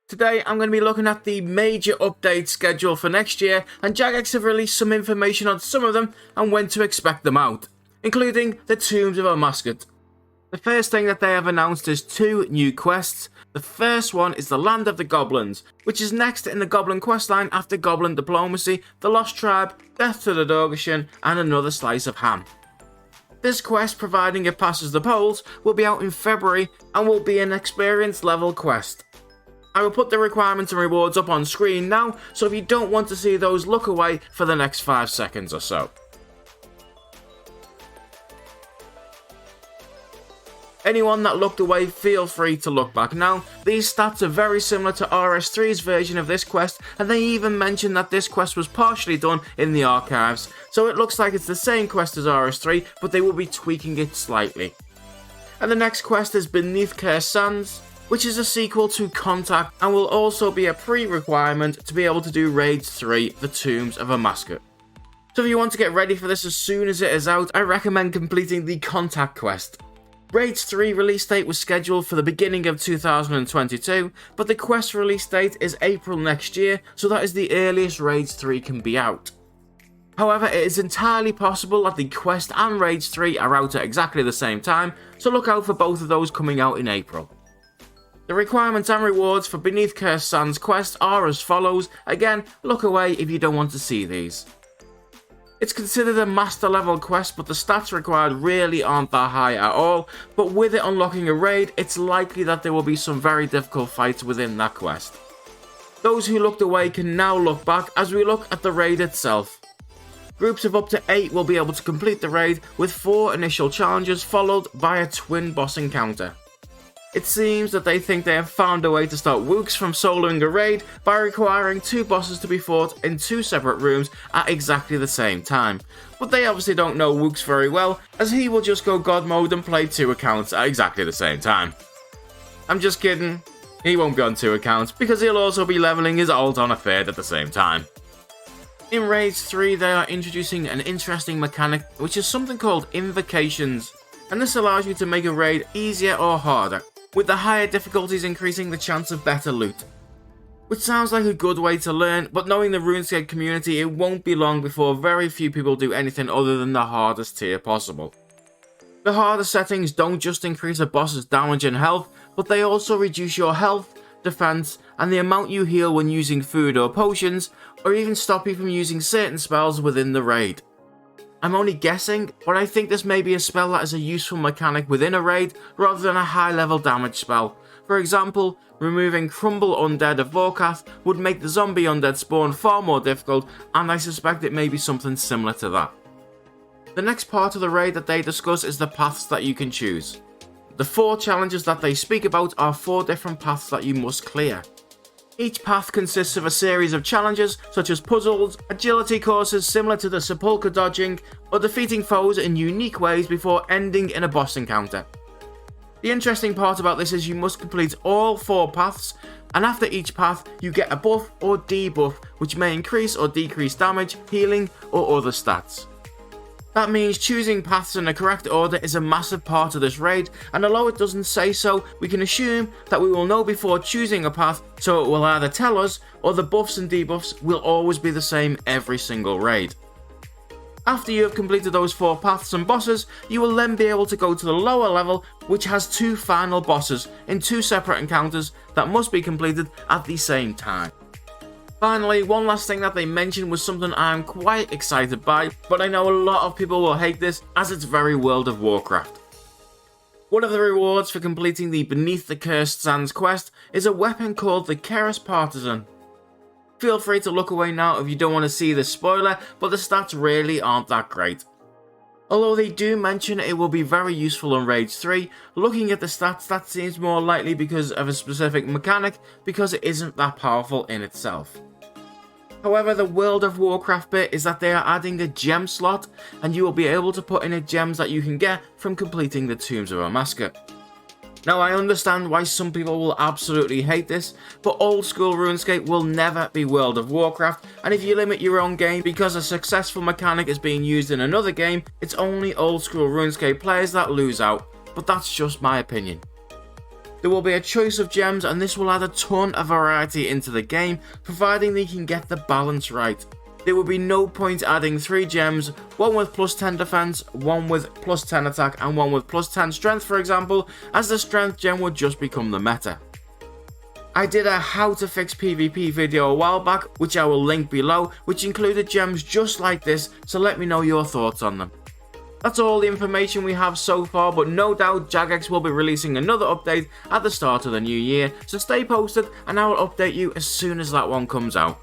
Today I'm going to be looking at the major update schedule for next year, and Jagex have released some information on some of them and when to expect them out, including the Tombs of a Musket. The first thing that they have announced is 2 new quests. The first one is the Land of the Goblins, which is next in the Goblin questline after Goblin Diplomacy, the Lost Tribe, Death to the Dogashin, and Another Slice of Ham. This quest, providing it passes the polls, will be out in February and will be an experience level quest. I will put the requirements and rewards up on screen now, so if you don't want to see those, look away for the next 5 seconds or so. Anyone that looked away, feel free to look back now. These stats are very similar to RS3's version of this quest, and they even mention that this quest was partially done in the archives, so it looks like it's the same quest as RS3, but they will be tweaking it slightly. And the next quest is Beneath Cursed Sands, which is a sequel to Contact and will also be a pre-requirement to be able to do Raid 3, The Tombs of a Musket. So if you want to get ready for this as soon as it is out, I recommend completing the Contact quest. Raid 3 release date was scheduled for the beginning of 2022, but the quest release date is April next year, so that is the earliest Raid 3 can be out. However, it is entirely possible that the quest and Raid 3 are out at exactly the same time, so look out for both of those coming out in April. The requirements and rewards for Beneath Cursed Sands quest are as follows. Again, look away if you don't want to see these. It's considered a master level quest, but the stats required really aren't that high at all, but with it unlocking a raid, it's likely that there will be some very difficult fights within that quest. Those who looked away can now look back as we look at the raid itself. Groups of up to 8 will be able to complete the raid with 4 initial challenges followed by a twin boss encounter. It seems that they think they have found a way to stop Wooks from soloing a raid by requiring 2 bosses to be fought in 2 separate rooms at exactly the same time. But they obviously don't know Wooks very well, as he will just go God mode and play 2 accounts at exactly the same time. I'm just kidding, he won't be on 2 accounts because he'll also be leveling his ult on a 3rd at the same time. In Raid 3 they are introducing an interesting mechanic which is something called invocations, and this allows you to make a raid easier or harder, with the higher difficulties increasing the chance of better loot. Which sounds like a good way to learn, but knowing the RuneScape community, it won't be long before very few people do anything other than the hardest tier possible. The harder settings don't just increase a boss's damage and health, but they also reduce your health, defense, and the amount you heal when using food or potions, or even stop you from using certain spells within the raid. I'm only guessing, but I think this may be a spell that is a useful mechanic within a raid rather than a high level damage spell. For example, removing Crumble Undead of Vorkath would make the zombie undead spawn far more difficult, and I suspect it may be something similar to that. The next part of the raid that they discuss is the paths that you can choose. The 4 challenges that they speak about are 4 different paths that you must clear. Each path consists of a series of challenges such as puzzles, agility courses similar to the sepulchre dodging, or defeating foes in unique ways before ending in a boss encounter. The interesting part about this is you must complete all 4 paths, and after each path you get a buff or debuff which may increase or decrease damage, healing, or other stats. That means choosing paths in the correct order is a massive part of this raid, and although it doesn't say so, we can assume that we will know before choosing a path, so it will either tell us, or the buffs and debuffs will always be the same every single raid. After you have completed those 4 paths and bosses, you will then be able to go to the lower level, which has 2 final bosses in 2 separate encounters that must be completed at the same time. Finally, one last thing that they mentioned was something I'm quite excited by, but I know a lot of people will hate this as it's very World of Warcraft. One of the rewards for completing the Beneath the Cursed Sands quest is a weapon called the Keras Partisan. Feel free to look away now if you don't want to see this spoiler, but the stats really aren't that great. Although they do mention it will be very useful in Raid 3, looking at the stats that seems more likely because of a specific mechanic because it isn't that powerful in itself. However, the World of Warcraft bit is that they are adding a gem slot, and you will be able to put in a gems that you can get from completing the Tombs of a Musket. Now, I understand why some people will absolutely hate this, but old school RuneScape will never be World of Warcraft, and if you limit your own game because a successful mechanic is being used in another game, it's only old school RuneScape players that lose out, but that's just my opinion. There will be a choice of gems, and this will add a ton of variety into the game, providing they can get the balance right. There will be no point adding 3 gems, one with plus 10 defense, one with plus 10 attack, and one with plus 10 strength, for example, as the strength gem would just become the meta. I did a how to fix PvP video a while back, which I will link below, which included gems just like this, so let me know your thoughts on them. That's all the information we have so far, but no doubt Jagex will be releasing another update at the start of the new year, so stay posted and I will update you as soon as that one comes out.